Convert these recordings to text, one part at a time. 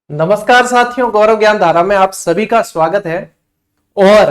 नमस्कार साथियों, गौरव ज्ञान धारा में आप सभी का स्वागत है। और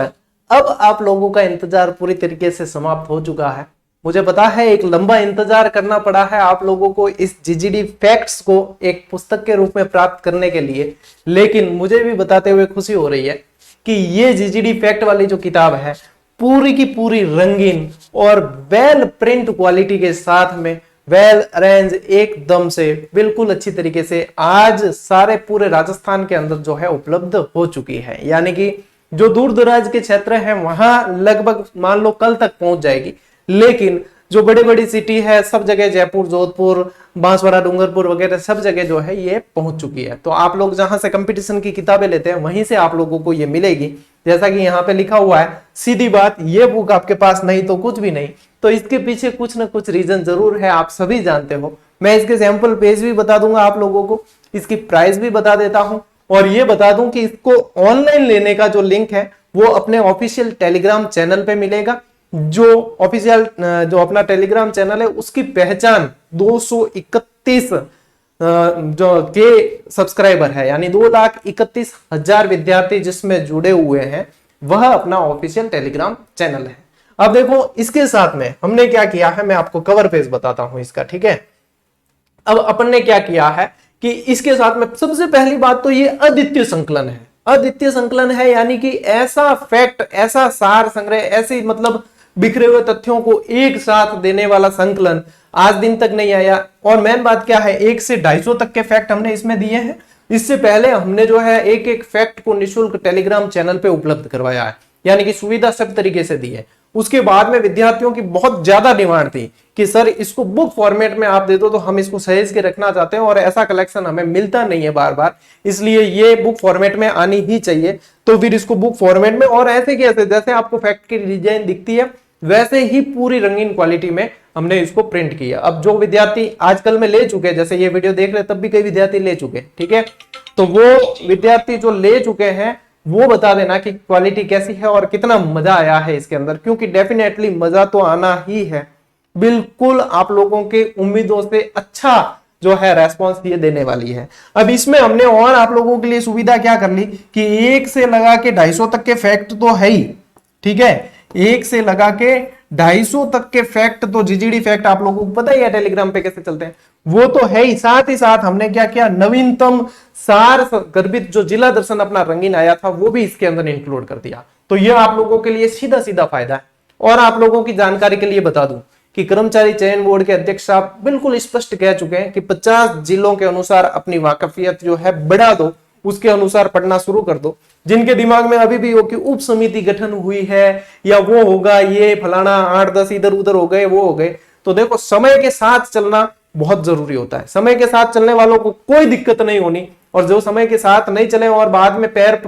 अब आप लोगों का इंतजार पूरी तरीके से समाप्त हो चुका है। मुझे पता है एक लंबा इंतजार करना पड़ा है आप लोगों को इस जीजीडी फैक्ट्स को एक पुस्तक के रूप में प्राप्त करने के लिए, लेकिन मुझे भी बताते हुए खुशी हो रही है कि ये जीजीडी फैक्ट वाली जो किताब है पूरी की पूरी रंगीन और वेल प्रिंट क्वालिटी के साथ में वेल अरेंज एकदम से बिल्कुल अच्छी तरीके से आज सारे पूरे राजस्थान के अंदर जो है उपलब्ध हो चुकी है। यानी कि जो दूर दराज के क्षेत्र हैं वहां लगभग मान लो कल तक पहुंच जाएगी, लेकिन जो बड़ी बड़ी सिटी है सब जगह, जयपुर, जोधपुर, बांसवाड़ा, डूंगरपुर वगैरह सब जगह जो है ये पहुंच चुकी है। तो आप लोग जहां से कंपटीशन की किताबें लेते हैं वहीं से आप लोगों को ये मिलेगी। जैसा कि यहाँ पे लिखा हुआ है, सीधी बात, ये बुक आपके पास नहीं तो कुछ भी नहीं। तो इसके पीछे कुछ ना कुछ रीजन जरूर है, आप सभी जानते हो। मैं इसके सैंपल पेज भी बता दूंगा आप लोगों को, इसकी प्राइस भी बता देता हूं और ये बता दूं कि इसको ऑनलाइन लेने का जो लिंक है वो अपने ऑफिशियल टेलीग्राम चैनल पे मिलेगा। जो ऑफिशियल जो अपना टेलीग्राम चैनल है उसकी पहचान 231 जो के सब्सक्राइबर है, यानी 2,31,000 विद्यार्थी जिसमें जुड़े हुए हैं, वह अपना ऑफिशियल टेलीग्राम चैनल है। अब देखो इसके साथ में हमने क्या किया है, मैं आपको कवर पेज बताता हूं इसका, ठीक है। अब अपन ने क्या किया है कि इसके साथ में सबसे पहली बात तो ये अद्वितीय संकलन है। अद्वितीय संकलन है यानी कि ऐसा फैक्ट, ऐसा सार संग्रह, ऐसी मतलब बिखरे हुए तथ्यों को एक साथ देने वाला संकलन आज दिन तक नहीं आया। और मेन बात क्या है, 1 से 250 तक के फैक्ट हमने इसमें दिए हैं। इससे पहले हमने जो है एक एक फैक्ट को निःशुल्क टेलीग्राम चैनल पे उपलब्ध करवाया है, यानी कि सुविधा सब तरीके से दी है। उसके बाद में विद्यार्थियों की बहुत ज्यादा डिमांड थी कि सर इसको बुक फॉर्मेट में आप दे दो, तो हम इसको सहेज के रखना चाहते हैं और ऐसा कलेक्शन हमें मिलता नहीं है बार बार, इसलिए ये बुक फॉर्मेट में आनी ही चाहिए। तो फिर इसको बुक फॉर्मेट में, और ऐसे कैसे, जैसे आपको फैक्ट की डिजाइन दिखती है वैसे ही पूरी रंगीन क्वालिटी में हमने इसको प्रिंट किया। अब जो विद्यार्थी आजकल में ले चुके हैं, जैसे ये वीडियो देख रहे तब भी कई विद्यार्थी ले चुके, ठीक है, तो वो विद्यार्थी जो ले चुके हैं वो बता देना कि क्वालिटी कैसी है और कितना मजा आया है इसके अंदर, क्योंकि डेफिनेटली मजा तो आना ही है। बिल्कुल आप लोगों के उम्मीदों से अच्छा जो है रेस्पॉन्स ये देने वाली है। अब इसमें हमने और आप लोगों के लिए सुविधा क्या कर ली कि 1 से लगा के 250 तक के फैक्ट तो है ही, ठीक है, 1 से लगा के 250 तक के फैक्ट तो जीजीडी फैक्ट आप लोगों को पता ही है टेलीग्राम पे कैसे चलते हैं, वो तो है ही। साथ ही साथ हमने क्या किया, नवीनतम सार गर्भित जो जिला दर्शन अपना रंगीन आया था वो भी इसके अंदर इंक्लूड कर दिया। तो यह आप लोगों के लिए सीधा सीधा फायदा है। और आप लोगों की जानकारी के लिए बता दूं कि कर्मचारी चयन बोर्ड के अध्यक्ष साहब बिल्कुल स्पष्ट कह चुके हैं कि 50 जिलों के अनुसार अपनी वाकफियत जो है बढ़ा दो, उसके अनुसार पढ़ना शुरू कर दो। जिनके दिमाग में अभी भी हो कि उप समिति गठन हुई है या वो होगा, ये फलाना 8-10 इधर उधर हो गए, वो हो गए, तो देखो समय के साथ चलना बहुत जरूरी होता है। समय के साथ चलने वालों को कोई दिक्कत नहीं होनी, और जो समय के साथ नहीं चले और बाद में पैर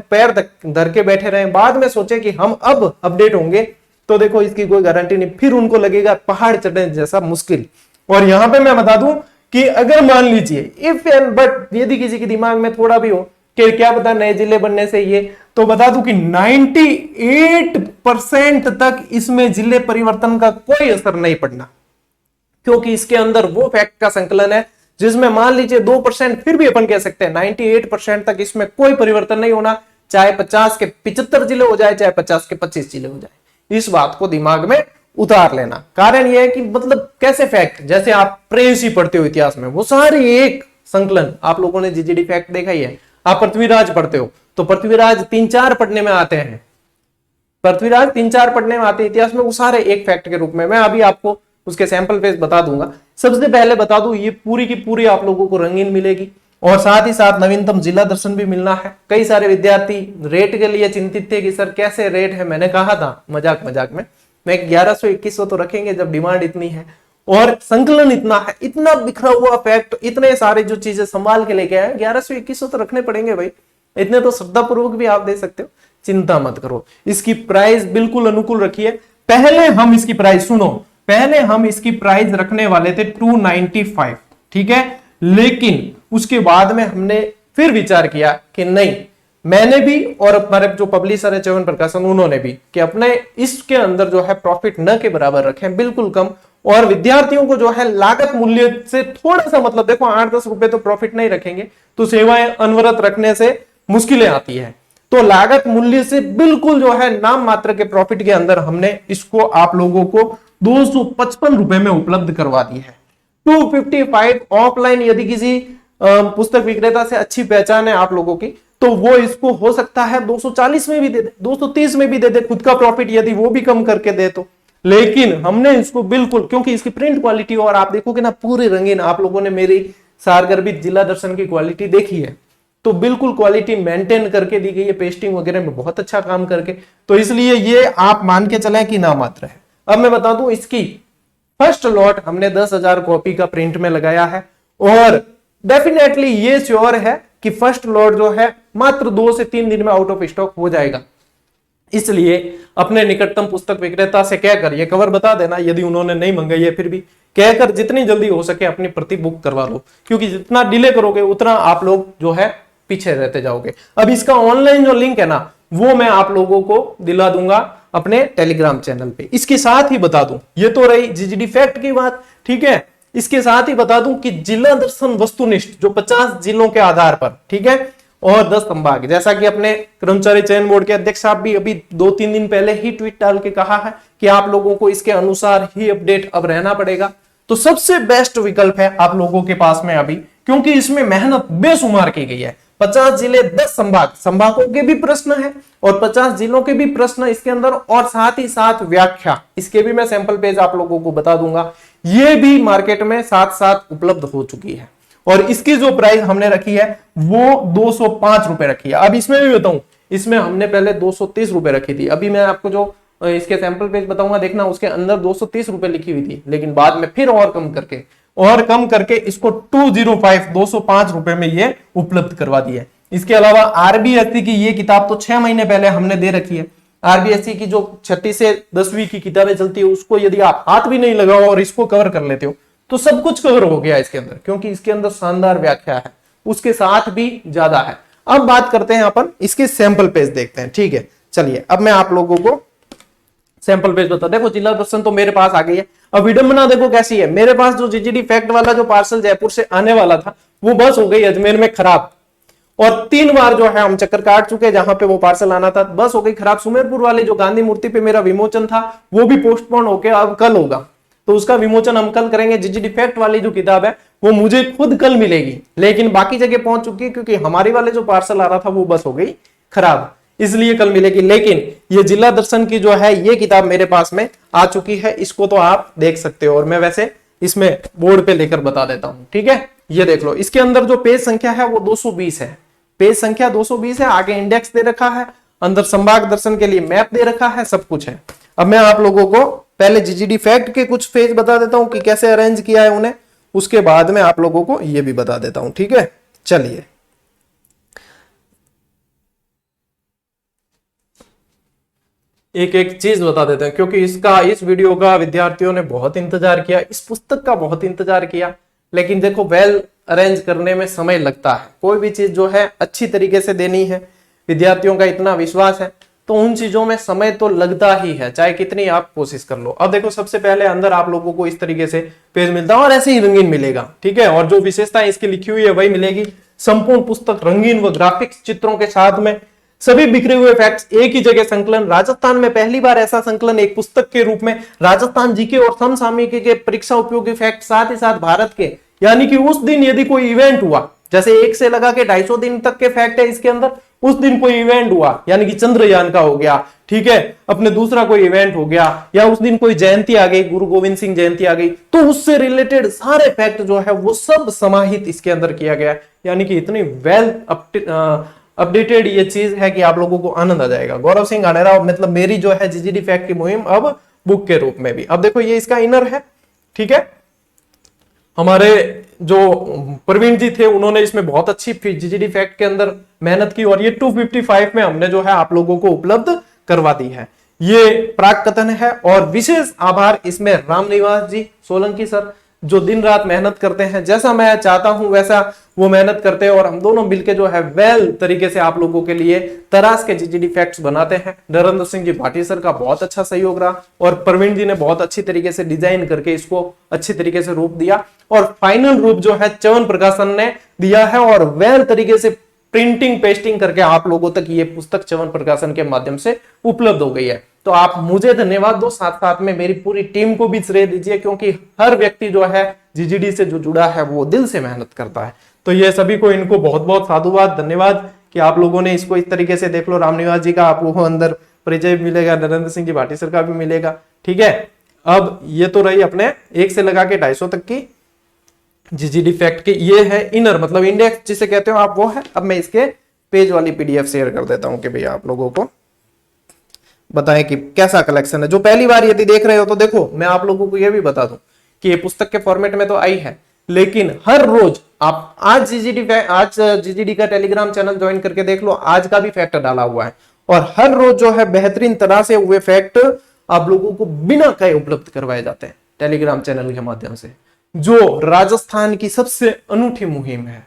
धर के बैठे रहे, बाद में सोचे कि हम अब अपडेट होंगे, तो देखो इसकी कोई गारंटी नहीं, फिर उनको लगेगा पहाड़ चढ़ने जैसा मुश्किल। और यहां पे मैं बता दूं कि अगर मान लीजिए इफ एंड बट यदि किसी के दिमाग में थोड़ा भी हो कि क्या पता नए जिले बनने से ये, तो बता दूं कि 98% तक इसमें जिले परिवर्तन का कोई असर नहीं पड़ना, क्योंकि इसके अंदर वो फैक्ट का संकलन है जिसमें मान लीजिए 2% फिर भी अपन कह सकते हैं 98% तक इसमें कोई परिवर्तन नहीं होना, चाहे 50 के 75 जिले हो जाए, चाहे 50 के 25 जिले हो जाए। इस बात को दिमाग में उतार लेना। कारण यह है कि मतलब कैसे फैक्ट, जैसे आप प्रेयसी पढ़ते हो इतिहास में, वो सारे एक संकलन, आप लोगों ने जीजीडी फैक्ट देखा ही है। आप पृथ्वीराज पढ़ते हो तो पृथ्वीराज 3-4 पढ़ने में आते हैं, पृथ्वीराज 3-4 पढ़ने में आते हैं इतिहास में, वो सारे एक फैक्ट के रूप में। मैं अभी आपको उसके सैंपल पेज बता दूंगा। सबसे पहले बता दूं ये पूरी की पूरी आप लोगों को रंगीन मिलेगी, और साथ ही साथ नवीनतम जिला दर्शन भी मिलना है। कई सारे विद्यार्थी रेट के लिए चिंतित थे कि सर कैसे रेट है, मैंने कहा था मजाक मजाक में, मैं 1100-2100 तो रखेंगे जब डिमांड इतनी है और संकलन इतना है, इतना बिखरा हुआ फैक्ट, इतने सारे जो चीजें संभाल के लेके आए, 1100-2100 तो रखने पड़ेंगे भाई, इतने तो श्रद्धापूर्वक भी आप दे सकते हो, चिंता मत करो। इसकी प्राइस बिल्कुल अनुकूल रखिए। पहले हम इसकी प्राइस सुनो, पहले हम इसकी प्राइस रखने वाले थे 295, ठीक है, लेकिन उसके बाद में हमने फिर विचार किया कि नहीं, मैंने भी और हमारे जो पब्लिशर है च्यवन प्रकाशन उन्होंने भी कि अपने इसके अंदर जो है प्रॉफिट न के बराबर रखें, बिल्कुल कम, और विद्यार्थियों को जो है लागत मूल्य से थोड़ा सा, मतलब देखो 8-10 रुपए तो प्रॉफिट नहीं रखेंगे तो सेवाएं अनवरत रखने से मुश्किलें आती है, तो लागत मूल्य से बिल्कुल जो है नाम मात्र के प्रॉफिट के अंदर हमने इसको आप लोगों को 255 रुपए में उपलब्ध करवा दी है। 255 ऑफलाइन, यदि किसी पुस्तक विक्रेता से अच्छी पहचान है आप लोगों की तो वो इसको हो सकता है 240 में भी दे दे, 230 में भी दे दे, खुद का प्रॉफिट यदि वो भी कम करके दे तो। लेकिन हमने इसको बिल्कुल, क्योंकि इसकी प्रिंट क्वालिटी और आप देखोगे ना पूरी रंगीन, आप लोगों ने मेरी सारगर्भित जिला दर्शन की क्वालिटी देखी है, तो बिल्कुल क्वालिटी मेंटेन करके दी गई है, पेस्टिंग वगैरह में बहुत अच्छा काम करके, तो इसलिए ये आप मान के चलें कि नाम मात्र है। अब मैं बता दूं, इसकी फर्स्ट लॉट हमने 10,000 कॉपी का प्रिंट में लगाया है, और डेफिनेटली ये श्योर है कि फर्स्ट लॉट जो है मात्र 2 से 3 दिन में आउट ऑफ स्टॉक हो जाएगा। इसलिए अपने निकटतम पुस्तक विक्रेता से कहकर ये कवर बता देना, यदि उन्होंने नहीं मंगाई है फिर भी कहकर जितनी जल्दी हो सके अपनी प्रति बुक करवा लो, क्योंकि जितना डिले करोगे उतना आप लोग जो है पीछे रहते जाओगे। अब इसका ऑनलाइन जो लिंक है ना वो मैं आप लोगों को दिला दूंगा अपने टेलीग्राम चैनल पे। इसके साथ ही बता दूं, ये तो रही जीजीडी फैक्ट की बात, ठीक है, इसके साथ ही बता दूं कि जिला दर्शन वस्तुनिष्ठ जो 50 जिलों के आधार पर, ठीक है, और 10 संभाग, जैसा कि अपने कर्मचारी चयन बोर्ड के अध्यक्ष साहब भी अभी 2-3 दिन पहले ही ट्वीट डाल के कहा है कि आप लोगों को इसके अनुसार ही अपडेट अब रहना पड़ेगा, तो सबसे बेस्ट विकल्प है आप लोगों के पास में अभी, क्योंकि इसमें मेहनत बेशुमार की गई है। 50 जिले 10 संभाग, संभागों के भी प्रश्न है और 50 जिलों के भी प्रश्न इसके अंदर, और साथ ही साथ व्याख्या, इसके भी मैं सैंपल पेज आप लोगों को बता दूंगा, ये भी मार्केट में साथ साथ उपलब्ध हो चुकी है। और इसकी जो प्राइस हमने रखी है वो 205 रुपए रखी है। अब इसमें भी बताऊं, इसमें हमने पहले 230 रुपए रखी थी, अभी मैं आपको जो इसके सैंपल पेज बताऊंगा देखना, उसके अंदर 230 रुपए लिखी हुई थी, लेकिन बाद में फिर और कम करके इसको 205 रुपए में ये उपलब्ध करवा दी है। इसके अलावा आरबीएससी की ये किताब तो 6 महीने पहले हमने दे रखी है। आरबीएससी की जो 6ठी से 10वीं की किताबें चलती है उसको यदि आप हाथ भी नहीं लगाओ और इसको कवर कर लेते हो तो सब कुछ कवर हो गया इसके अंदर, क्योंकि इसके अंदर शानदार व्याख्या है, उसके साथ भी ज्यादा है। अब बात करते हैं अपन इसके सैंपल पेज देखते हैं, ठीक है। चलिए अब मैं आप लोगों को सैंपल पेज बता, देखो जिला दर्शन तो मेरे पास आ गई है। अब विडंबना देखो कैसी है, मेरे पास जो जीजीडी फैक्ट वाला जो पार्सल जयपुर से आने वाला था वो बस हो गई अजमेर में खराब, और 3 बार जो है हम चक्कर काट चुके जहां पे वो पार्सल आना था, बस हो गई खराब। सुमेरपुर वाले जो गांधी मूर्ति पे मेरा विमोचन था वो भी पोस्टपोन होके अब कल होगा, तो उसका विमोचन हम कल करेंगे। जीजीडी फैक्ट वाली जो किताब है वो मुझे खुद कल मिलेगी, लेकिन बाकी जगह पहुंच चुकी है, क्योंकि हमारे वाले जो पार्सल आ रहा था वो बस हो गई खराब, इसलिए कल मिलेगी। लेकिन ये जिला दर्शन की जो है ये किताब मेरे पास में आ चुकी है, इसको तो आप देख सकते हो, और मैं वैसे इसमें बोर्ड पे लेकर बता देता हूं, ठीक है। ये देख लो, इसके अंदर जो पेज संख्या है वो 220 है, पेज संख्या 220 है, आगे इंडेक्स दे रखा है, अंदर संभाग दर्शन के लिए मैप दे रखा है, सब कुछ है। अब मैं आप लोगों को पहले जीजीडी फैक्ट के कुछ पेज बता देता हूं कि कैसे अरेंज किया है उन्हें, उसके बाद में आप लोगों को ये भी बता देता हूं, ठीक है। चलिए एक एक चीज बता देते हैं, क्योंकि इस वीडियो का विद्यार्थियों ने बहुत इंतजार किया, इस पुस्तक का बहुत इंतजार किया, लेकिन देखो वेल अरेंज करने में समय लगता है, कोई भी चीज जो है अच्छी तरीके से देनी है, विद्यार्थियों का इतना विश्वास है तो उन चीजों में समय तो लगता ही है, चाहे कितनी आप कोशिश कर लो। अब देखो सबसे पहले अंदर आप लोगों को इस तरीके से पेज मिलता है और ऐसे ही रंगीन मिलेगा, ठीक है, और जो विशेषताएं इसकी लिखी हुई है वही मिलेगी। संपूर्ण पुस्तक रंगीन व ग्राफिक्स चित्रों के साथ में, सभी बिखरे हुए फैक्ट्स एक ही जगह संकलन, राजस्थान में पहली बार ऐसा संकलन एक पुस्तक के रूप में, राजस्थान जीके और समसामयिकी के परीक्षा उपयोगी फैक्ट, साथ ही साथ भारत के, यानी कि उस दिन यदि कोई इवेंट हुआ, जैसे 1 से लगा के 250 दिन तक के फैक्ट है इसके अंदर, उस दिन कोई इवेंट हुआ यानी कि चंद्रयान का हो गया, ठीक है, अपने दूसरा कोई इवेंट हो गया, या उस दिन कोई जयंती आ गई, गुरु गोविंद सिंह जयंती आ गई, तो उससे रिलेटेड सारे फैक्ट जो है वो सब समाहित इसके अंदर किया गया, यानी कि इतनी वेल अपडेटेड ये चीज है कि आप लोगों को आनंद आ जाएगा। गौरव सिंह आनेरा, मतलब मेरी जो है जीजीडी फैक्ट की मुहिम अब बुक के रूप में भी। अब देखो ये इसका इनर है, ठीक है, हमारे जो प्रवीण जी थे उन्होंने इसमें बहुत अच्छी जीजीडी फैक्ट के अंदर मेहनत की, और ये 255 में हमने जो है आप लोगों को उपलब्ध करवा दी है। ये प्राक कथन है, और विशेष आभार इसमें रामनिवास जी सोलंकी सर, जो दिन रात मेहनत करते हैं, जैसा मैं चाहता हूं वैसा वो मेहनत करते हैं और हम दोनों मिलके जो है वेल तरीके से आप लोगों के लिए तराश के जीजीडी फैक्ट्स बनाते हैं। नरेंद्र सिंह जी भाटी सर का बहुत अच्छा सहयोग रहा और प्रवीण जी ने बहुत अच्छी तरीके से डिजाइन करके इसको अच्छी तरीके से रूप दिया और फाइनल रूप जो है च्यवन प्रकाशन ने दिया है और वेल तरीके से प्रिंटिंग पेस्टिंग करके आप लोगों तक ये पुस्तक च्यवन प्रकाशन के माध्यम से उपलब्ध हो गई है। तो आप मुझे धन्यवाद दो, साथ साथ में मेरी पूरी टीम को भी श्रेय दीजिए, क्योंकि हर व्यक्ति जो है जीजीडी से जो जुड़ा है वो दिल से मेहनत करता है। तो ये सभी को इनको बहुत बहुत साधुवाद, धन्यवाद कि आप लोगों ने इसको इस तरीके से देख लो। रामनिवास जी का आपको अंदर परिचय मिलेगा, नरेंद्र सिंह जी भाटी सर का भी मिलेगा, ठीक है। अब ये तो रही अपने 1 से लगा के 250 तक की जीजीडी फैक्ट के, ये है इनर मतलब इंडेक्स जिसे कहते हो आप, वो है। अब मैं इसके पेज वाली पीडीएफ शेयर कर देता हूं कि भैया आप लोगों को बताएं कि कैसा कलेक्शन है। जो पहली बार यदि देख रहे हो तो देखो, मैं आप लोगों को यह भी बता दूं कि ये पुस्तक के फॉर्मेट में तो आई है, लेकिन हर रोज आप आज जीजीडी का टेलीग्राम चैनल ज्वाइन करके देख लो, आज का भी फैक्ट डाला हुआ है और हर रोज जो है बेहतरीन तरह से हुए फैक्ट आप लोगों को बिना कहे उपलब्ध करवाए जाते हैं टेलीग्राम चैनल के माध्यम से, जो राजस्थान की सबसे अनूठी मुहिम है।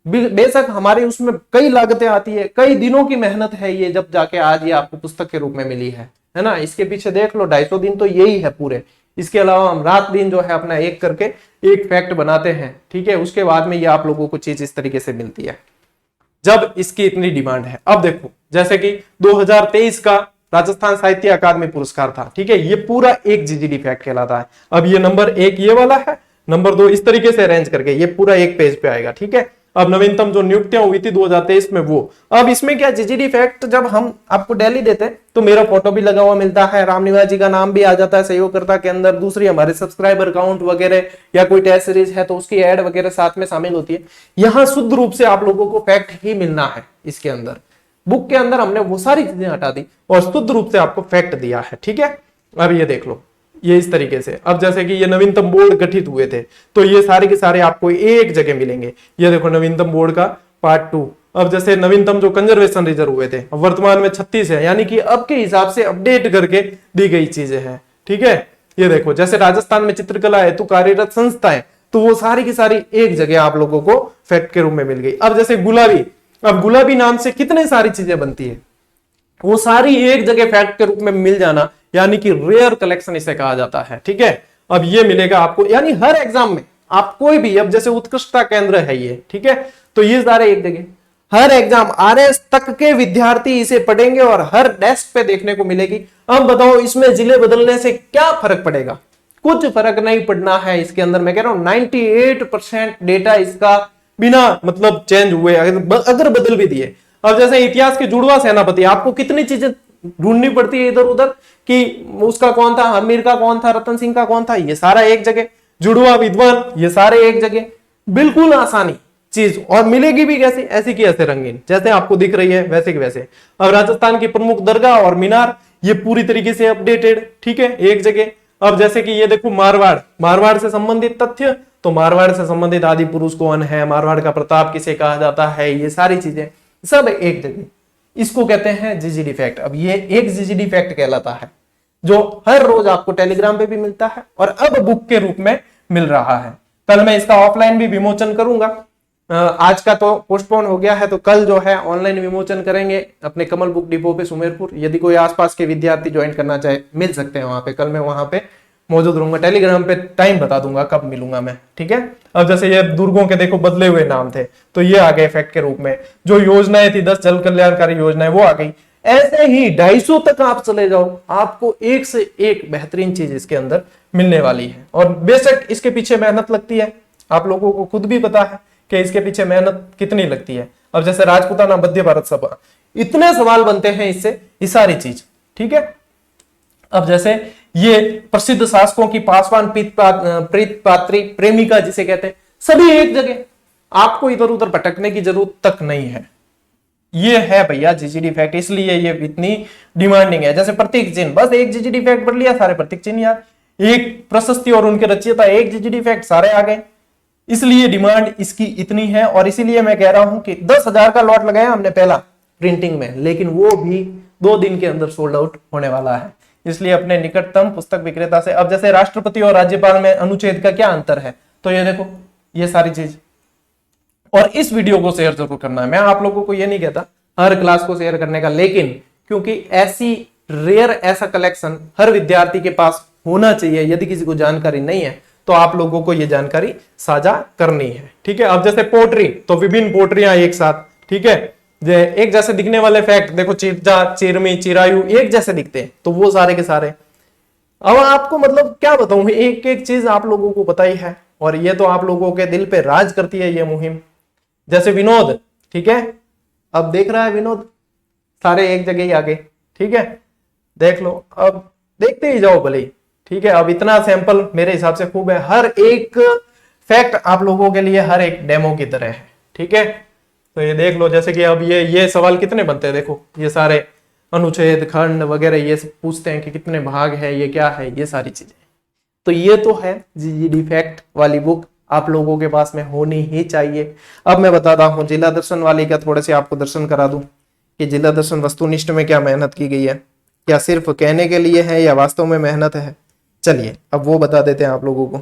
बेशक हमारे उसमें कई लागतें आती है, कई दिनों की मेहनत है ये, जब जाके आज ये आपको पुस्तक के रूप में मिली है ना। इसके पीछे देख लो 250 दिन तो यही है पूरे। इसके अलावा हम रात दिन जो है अपना एक करके एक फैक्ट बनाते हैं, ठीक है। उसके बाद में ये आप लोगों को चीज इस तरीके से मिलती है जब इसकी इतनी डिमांड है। अब देखो, जैसे कि 2023 का राजस्थान साहित्य अकादमी पुरस्कार था, ठीक है, ये पूरा एक जीजीडी फैक्ट कहलाता है। अब ये नंबर 1 ये वाला है, नंबर 2 इस तरीके से अरेंज करके ये पूरा एक पेज पे आएगा, ठीक है। अब नवीनतम जो नियुक्तियां हुई थी 2023 में वो, अब इसमें क्या जीजीडी फैक्ट जब हम आपको डेली देते हैं तो मेरा फोटो भी लगा हुआ मिलता है, रामनिवास जी का नाम भी आ जाता है सहयोगकर्ता के अंदर, दूसरी हमारे सब्सक्राइबर काउंट वगैरह या कोई टेस्ट सीरीज है तो उसकी एड वगैरह साथ में शामिल होती है। यहाँ शुद्ध रूप से आप लोगों को फैक्ट ही मिलना है। इसके अंदर बुक के अंदर हमने वो सारी चीजें हटा दी और शुद्ध रूप से आपको फैक्ट दिया है, ठीक है। अब ये देख लो, ये इस तरीके से, अब जैसे कि ये नवीनतम बोर्ड गठित हुए थे तो ये सारे के सारे आपको एक जगह मिलेंगे। ये देखो नवीनतम बोर्ड का पार्ट 2। अब जैसे नवीनतम जो कंजर्वेशन रिजर्व हुए थे वर्तमान में 36 है, यानी कि अब के हिसाब से अपडेट करके दी गई चीजें हैं, ठीक है। ये देखो जैसे राजस्थान में चित्रकला हेतु कार्यरत संस्थाएं, तो वो सारी की सारी एक जगह आप लोगों को फैक्ट के रूप में मिल गई। अब जैसे गुलाबी, अब गुलाबी नाम से कितने सारी चीजें बनती है, वो सारी एक जगह फैक्ट के रूप में मिल जाना, यानी कि रेयर कलेक्शन इसे कहा जाता है, ठीक है। अब ये मिलेगा आपको, यानी हर एग्जाम में आप कोई भी, अब जैसे उत्कृष्टता केंद्र है ये, ठीक है, तो ये सारे एक जगह, हर एग्जाम आरएस तक के विद्यार्थी इसे पढ़ेंगे और हर डेस्क पे देखने को मिलेगी। अब बताओ इसमें जिले बदलने से क्या फर्क पड़ेगा? कुछ फर्क नहीं पड़ना है इसके अंदर। मैं कह रहा हूं 98% डेटा इसका बिना मतलब चेंज हुए अगर बदल भी दिए। अब जैसे इतिहास के जुड़वा सेनापति, आपको कितनी चीजें ढूंढनी पड़ती है इधर उधर कि उसका कौन था, अमीर का कौन था, रतन सिंह का कौन था, ये सारा एक जगह, जुड़वा विद्वान ये सारे एक जगह, बिल्कुल आसानी चीज। और मिलेगी भी कैसे, ऐसी की ऐसे रंगीन, जैसे आपको दिख रही है वैसे की वैसे। अब राजस्थान की प्रमुख दरगाह और मीनार ये पूरी तरीके से अपडेटेड, ठीक है, एक जगह। अब जैसे कि ये देखो मारवाड़, मारवाड़ से संबंधित तथ्य, तो मारवाड़ से संबंधित आदि पुरुष कौन है, मारवाड़ का प्रताप किसे कहा जाता है, ये सारी चीजें सब एक जगह, इसको कहते हैं जीजीडी फैक्ट। अब ये एक जीजीडी फैक्ट कहलाता है जो हर रोज आपको टेलीग्राम पे भी मिलता है और अब बुक के रूप में मिल रहा है। कल मैं इसका ऑफलाइन भी विमोचन करूंगा, आज का तो पोस्टपोन हो गया है, तो कल जो है ऑनलाइन विमोचन करेंगे अपने कमल बुक डिपो पे सुमेरपुर। यदि कोई आसपास के विद्यार्थी ज्वाइन करना चाहे मिल सकते हैं वहां पे, कल मैं वहां पे मौजूद रहूंगा। टेलीग्राम पे टाइम बता दूंगा कब मिलूंगा मैं, ठीक है। अब जैसे ये दुर्गों के देखो बदले हुए नाम थे, तो ये आ गए फैक्ट के रूप में। जो योजनाएं थी 10 जल कल्याणकारी योजनाएं वो आ गई। ऐसे ही 250 तक आप चले जाओ, आपको एक से एक बेहतरीन चीज इसके अंदर मिलने वाली है। और बेशक इसके पीछे मेहनत लगती है, आप लोगों को खुद भी पता है कि इसके पीछे मेहनत कितनी लगती है। अब जैसे राजपूताना मध्य भारत सभा, इतने सवाल बनते हैं इससे, ये सारी चीज, ठीक है। अब जैसे ये प्रसिद्ध शासकों की पासवान प्रीत पात्री प्रेमिका जिसे कहते हैं, सभी एक जगह, आपको इधर उधर भटकने की जरूरत तक नहीं है। ये है भैया जीजीडी फैक्ट, इसलिए ये इतनी डिमांडिंग है। जैसे प्रतीक चिन्ह, बस एक जीजीडी फैक्ट पढ़ लिया, सारे प्रतीक चिन्ह यार, एक प्रशस्ति और उनके रचयिता, एक जीजीडी फैक्ट, सारे आ गए। इसलिए डिमांड इसकी इतनी है और इसीलिए मैं कह रहा हूं कि 10,000 का लॉट लगाया हमने पहला प्रिंटिंग में, लेकिन वो भी 2 दिन के अंदर सोल्ड आउट होने वाला है। इसलिए अपने निकटतम पुस्तक विक्रेता से, अब जैसे राष्ट्रपति और राज्यपाल में अनुच्छेद का क्या अंतर है, तो ये देखो ये सारी चीज और इस वीडियो को शेयर जरूर करना है। मैं आप लोगों को ये नहीं कहता हर क्लास को शेयर करने का, लेकिन क्योंकि ऐसी रेयर ऐसा कलेक्शन हर विद्यार्थी के पास होना चाहिए, यदि किसी को जानकारी नहीं है तो आप लोगों को यह जानकारी साझा करनी है। ठीक है, अब जैसे पोट्री, तो विभिन्न पोट्रियां एक साथ, ठीक है, एक जैसे दिखने वाले फैक्ट देखो, चिरजा, चिरमी, चिरायु एक जैसे दिखते हैं, तो वो सारे के सारे। अब आपको मतलब क्या बताऊं, एक एक चीज आप लोगों को पता ही है, और ये तो आप लोगों के दिल पे राज करती है ये मुहिम। जैसे विनोद, ठीक है, अब देख रहा है विनोद, सारे एक जगह ही आगे, ठीक है, देख लो, अब देखते ही जाओ भले ही, ठीक है। अब इतना सैंपल मेरे हिसाब से खूब है, हर एक फैक्ट आप लोगों के लिए हर एक डेमो की तरह है, ठीक है। तो ये देख लो, जैसे कि अब ये सवाल कितने बनते हैं, देखो ये सारे अनुच्छेद, खंड वगैरह ये सब पूछते हैं कि कितने भाग है, ये क्या है, ये सारी चीजें। तो ये तो है जीजीडी फैक्ट वाली बुक आप लोगों के पास में होनी ही चाहिए। अब मैं बताता हूँ जिला दर्शन वाली का, थोड़े से आपको दर्शन करा दूं कि जिला दर्शन वस्तुनिष्ठ में क्या मेहनत की गई है, क्या सिर्फ कहने के लिए है या वास्तव में मेहनत है। चलिए अब वो बता देते हैं आप लोगों को।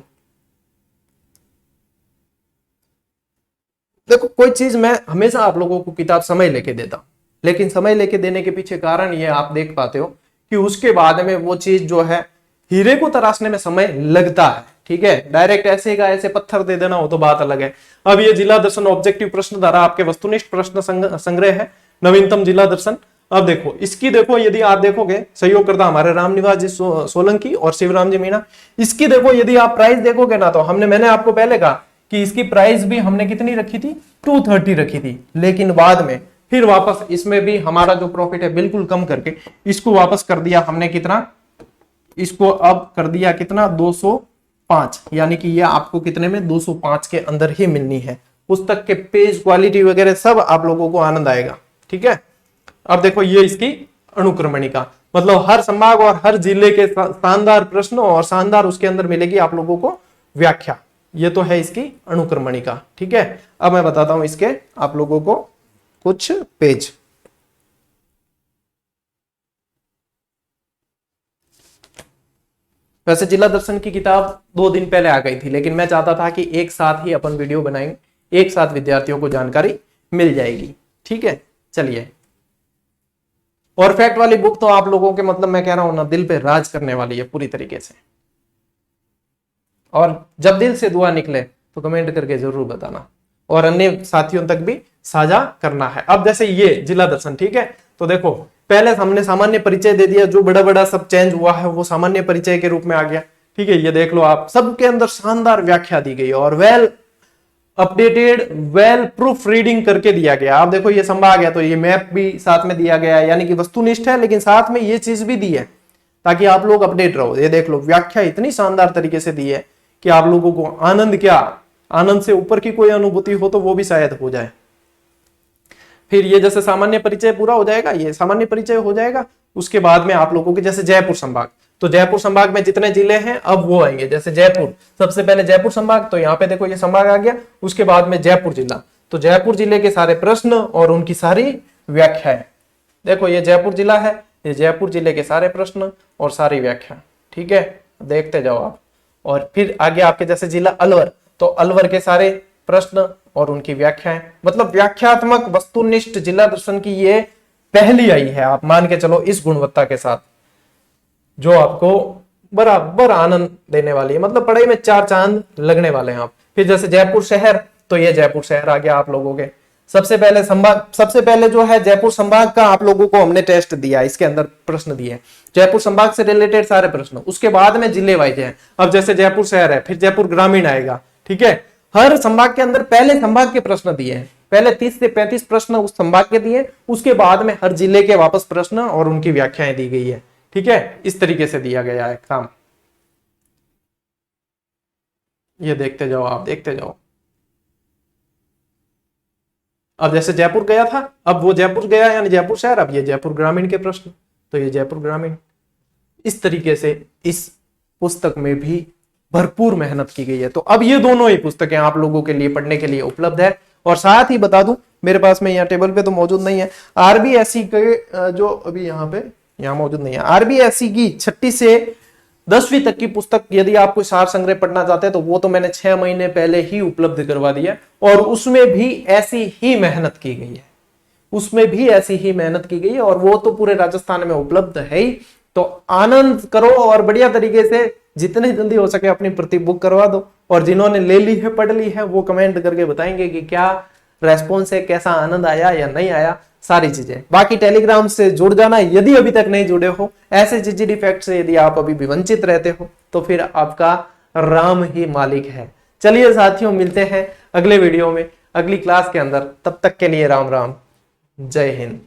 देखो कोई चीज मैं हमेशा आप लोगों को किताब समय लेके देता हूं, लेकिन समय लेके देने के पीछे कारण ये आप देख पाते हो कि उसके बाद में वो चीज जो है, हीरे को तराशने में समय लगता है, ठीक है। डायरेक्ट ऐसे का ऐसे पत्थर दे देना हो तो बात अलग है। अब ये जिला दर्शन ऑब्जेक्टिव प्रश्न धारा आपके वस्तुनिष्ठ प्रश्न संग्रह है, नवीनतम जिला दर्शन। अब देखो इसकी, देखो यदि आप देखोगे, सहयोगकर्ता हमारे रामनिवास जी सोलंकी और शिवराम जी मीणा। इसकी देखो यदि आप प्राइस देखोगे ना, तो मैंने आपको पहले कहा कि इसकी प्राइस भी हमने कितनी रखी थी, 230 रखी थी, लेकिन बाद में फिर वापस इसमें भी हमारा जो प्रॉफिट है बिल्कुल कम करके इसको वापस कर दिया हमने, कितना, इसको अब कर दिया कितना, 205, यानी कि ये आपको कितने में, 205 के अंदर ही मिलनी है। पुस्तक के पेज क्वालिटी वगैरह सब आप लोगों को आनंद आएगा, ठीक है। अब देखो ये इसकी अनुक्रमणिका, मतलब हर संभाग और हर जिले के शानदार प्रश्न और शानदार उसके अंदर मिलेगी आप लोगों को व्याख्या। ये तो है इसकी अनुक्रमणिका, ठीक है। अब मैं बताता हूं इसके आप लोगों को कुछ पेज। वैसे जिला दर्शन की किताब 2 दिन पहले आ गई थी, लेकिन मैं चाहता था कि एक साथ ही अपन वीडियो बनाएंगे, एक साथ विद्यार्थियों को जानकारी मिल जाएगी, ठीक है। चलिए, और फैक्ट वाली बुक तो आप लोगों के मतलब मैं कह रहा हूं ना, दिल पे राज करने वाली है पूरी तरीके से। और जब दिल से दुआ निकले तो कमेंट करके जरूर बताना और अन्य साथियों तक भी साझा करना है। अब जैसे ये जिला दर्शन, ठीक है, तो देखो पहले हमने सामान्य परिचय दे दिया, जो बड़ा बड़ा सब चेंज हुआ है वो सामान्य परिचय के रूप में आ गया, ठीक है। ये देख लो आप, सबके अंदर शानदार व्याख्या दी गई और well updated, well proof reading करके दिया गया। आप देखो ये संभाग गया तो ये मैप भी साथ में दिया गया है, यानी कि वस्तुनिष्ठ है लेकिन साथ में ये चीज भी दी है ताकि आप लोग अपडेट रहो। ये देख लो व्याख्या इतनी शानदार तरीके से दी है कि आप लोगों को आनंद, क्या आनंद से ऊपर की कोई अनुभूति हो तो वो भी शायद हो जाए। फिर ये जैसे सामान्य परिचय पूरा हो जाएगा, ये सामान्य परिचय हो जाएगा, उसके बाद में आप लोगों के जैसे जयपुर संभाग, तो जयपुर संभाग में जितने जिले हैं अब वो आएंगे। जैसे जयपुर, सबसे पहले जयपुर संभाग, तो यहाँ पे देखो ये संभाग आ गया, उसके बाद में जयपुर जिला, तो जयपुर जिले के सारे प्रश्न और उनकी सारी व्याख्याएं। देखो ये जयपुर जिला है, ये जयपुर जिले के सारे प्रश्न और सारी व्याख्या, ठीक है, देखते जाओ आप। और फिर आगे आपके जैसे जिला अलवर, तो अलवर के सारे प्रश्न और उनकी व्याख्याएं, मतलब व्याख्यात्मक वस्तुनिष्ठ जिला दर्शन की ये पहली आई है, आप मान के चलो, इस गुणवत्ता के साथ जो आपको बराबर आनंद देने वाली है, मतलब पढ़ाई में 4 चांद लगने वाले हैं आप। फिर जैसे जयपुर शहर, तो ये जयपुर शहर आ गया आप लोगों के। सबसे पहले संभाग, सबसे पहले जो है जयपुर संभाग का आप लोगों को हमने टेस्ट दिया, इसके अंदर प्रश्न दिए जयपुर संभाग से रिलेटेड सारे प्रश्न, उसके बाद में जिले वाइज है। अब जैसे जयपुर शहर है, फिर जयपुर ग्रामीण आएगा, ठीक है। हर संभाग के अंदर पहले संभाग के प्रश्न दिए हैं, पहले 30 से 35 प्रश्न उस संभाग के दिए, उसके बाद में हर जिले के वापस प्रश्न और उनकी व्याख्याएं दी गई है, ठीक है। इस तरीके से दिया गया है काम, ये देखते जाओ आप, देखते जाओ। अब जैसे जयपुर गया था, अब वो जयपुर गया यानी जयपुर शहर, अब ये जयपुर ग्रामीण के प्रश्न, तो ये जयपुर ग्रामीण। इस तरीके से इस पुस्तक में भी भरपूर मेहनत की गई है। तो अब ये दोनों ही पुस्तकें आप लोगों के लिए पढ़ने के लिए उपलब्ध है। और साथ ही बता दूं, मेरे पास में यहाँ टेबल पे तो मौजूद नहीं है, आरबीएससी के जो अभी यहाँ पे यहाँ मौजूद नहीं है, आरबीएससी की 6ठी से 10वीं तक की पुस्तक यदि आप कोई सार संग्रह पढ़ना चाहते हैं तो वो तो मैंने 6 महीने पहले ही उपलब्ध करवा दिया, और उसमें भी ऐसी ही मेहनत की गई है, उसमें भी ऐसी ही मेहनत की गई है, और वो तो पूरे राजस्थान में उपलब्ध है ही। तो आनंद करो और बढ़िया तरीके से जितने जल्दी हो सके अपनी प्रति बुक करवा दो, और जिन्होंने ले ली है, पढ़ ली है, वो कमेंट करके बताएंगे कि क्या रेस्पॉन्स है, कैसा आनंद आया या नहीं आया, सारी चीजें। बाकी टेलीग्राम से जुड़ जाना यदि अभी तक नहीं जुड़े हो। ऐसे जीजीडी फैक्ट से यदि आप अभी भी वंचित रहते हो तो फिर आपका राम ही मालिक है। चलिए साथियों, मिलते हैं अगले वीडियो में, अगली क्लास के अंदर। तब तक के लिए राम राम, जय हिंद।